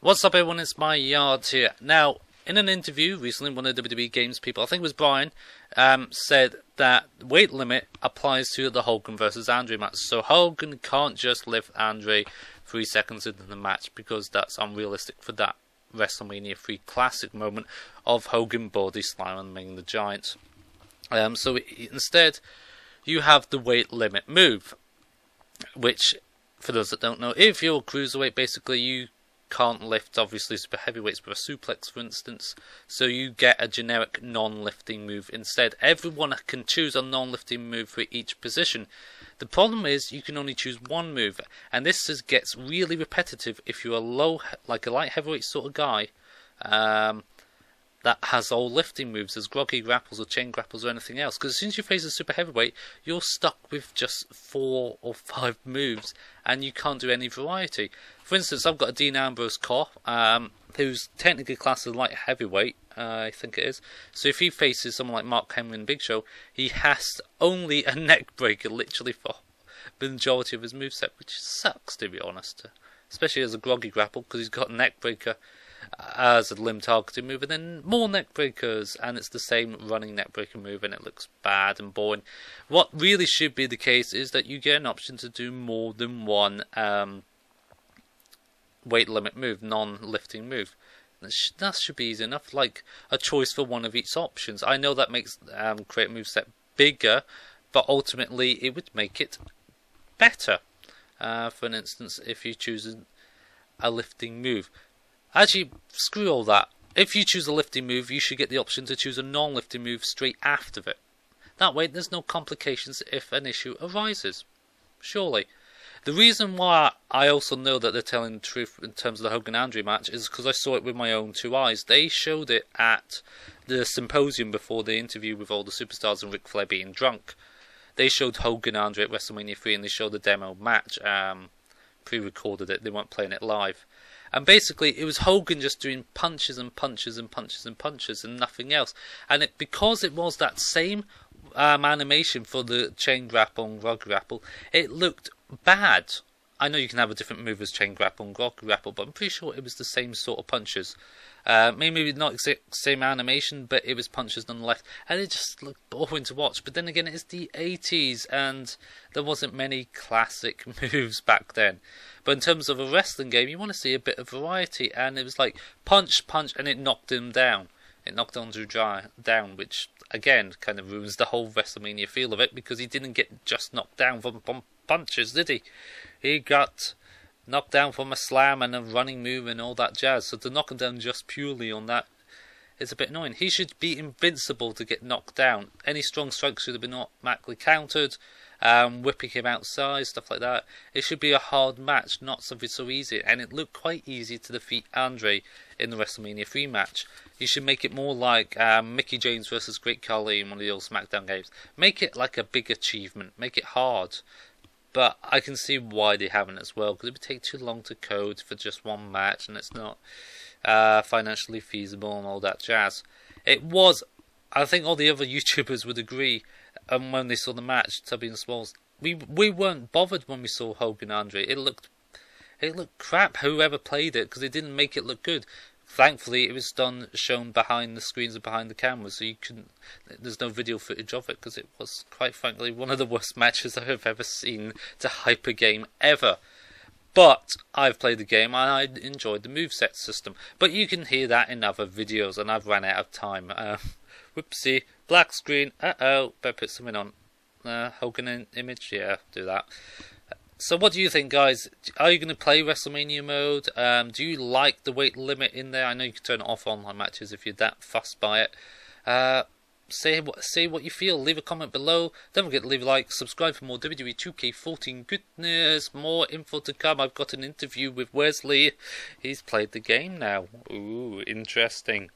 What's up everyone, it's my Yard here. Now, in an interview recently, one of the WWE Games people, I think it was Brian, said that weight limit applies to the Hogan versus Andre match. So Hogan can't just lift Andre 3 seconds into the match because that's unrealistic for that Wrestlemania 3 classic moment of Hogan body slamming the Giant. So instead, you have the weight limit move, which, for those that don't know, if you're a cruiserweight, basically you can't lift, obviously, super heavyweights with a suplex, for instance, so you get a generic non-lifting move instead. Everyone can choose a non-lifting move for each position. The problem is you can only choose one move, and this gets really repetitive if you're like a light heavyweight sort of guy that has all lifting moves as groggy, grapples or chain grapples or anything else, because as soon as you face a super heavyweight, you're stuck with just 4 or 5 moves and you can't do any variety. For instance, I've got a Dean Ambrose core, who's technically classed as light heavyweight, I think it is. So if he faces someone like Mark Henry and Big Show, he has only a neck breaker literally for the majority of his moveset, which sucks, to be honest, especially as a groggy grapple, because he's got a neck breaker as a limb targeting move, and then more neck breakers, and it's the same running neck breaker move, and it looks bad and boring. What really should be the case is that you get an option to do more than one weight limit move, non-lifting move. That should be easy enough, like a choice for one of each options. I know that makes create a moveset bigger, but ultimately it would make it better. For an instance, if you choose a lifting move. Actually, screw all that. If you choose a lifting move, you should get the option to choose a non-lifting move straight after it. That way, there's no complications if an issue arises. Surely. The reason why I also know that they're telling the truth in terms of the Hogan-Andre match is because I saw it with my own 2 eyes. They showed it at the symposium before the interview with all the superstars and Ric Flair being drunk. They showed Hogan-Andre at Wrestlemania 3 and they showed the demo match. Pre-recorded it, they weren't playing it live. And basically, it was Hogan just doing punches and punches and punches and punches and nothing else. And because it was that same animation for the chain grapple and grog grapple, it looked bad. I know you can have a different move as chain grapple and grog grapple, but I'm pretty sure it was the same sort of punches. Maybe not exact same animation, but it was punches nonetheless, and it just looked boring to watch. But then again, it's the 80s, and there wasn't many classic moves back then. But in terms of a wrestling game, you want to see a bit of variety, and it was like punch, punch, and it knocked him down. It knocked Andre down, which again kind of ruins the whole WrestleMania feel of it, because he didn't get just knocked down from punches, did he? He got knocked down from a slam and a running move and all that jazz. So to knock him down just purely on that is a bit annoying. He should be invincible to get knocked down. Any strong strikes should have been automatically countered. Whipping him outside, stuff like that. It should be a hard match, not something so easy. And it looked quite easy to defeat Andre in the WrestleMania 3 match. You should make it more like Mickey James versus Great Khali in one of the old SmackDown games. Make it like a big achievement. Make it hard. But I can see why they haven't as well, because it would take too long to code for just one match, and it's not financially feasible and all that jazz. It was, I think all the other YouTubers would agree, when they saw the match, Tubby and Smalls, we weren't bothered when we saw Hogan Andre. It looked crap, whoever played it, because it didn't make it look good. Thankfully, it was shown behind the screens and behind the camera, so there's no video footage of it, because it was, quite frankly, one of the worst matches I have ever seen to hype a game ever. But I've played the game and I enjoyed the moveset system. But you can hear that in other videos, and I've run out of time. Whoopsie, black screen, better put something on. Hogan image, yeah, do that. So what do you think, guys? Are you going to play Wrestlemania mode? Do you like the weight limit in there? I know you can turn it off online matches if you're that fussed by it. Say what you feel. Leave a comment below. Don't forget to leave a like. Subscribe for more Wwe 2K14 goodness. More info to come. I've got an interview with Wesley. He's played the game now. Ooh, interesting.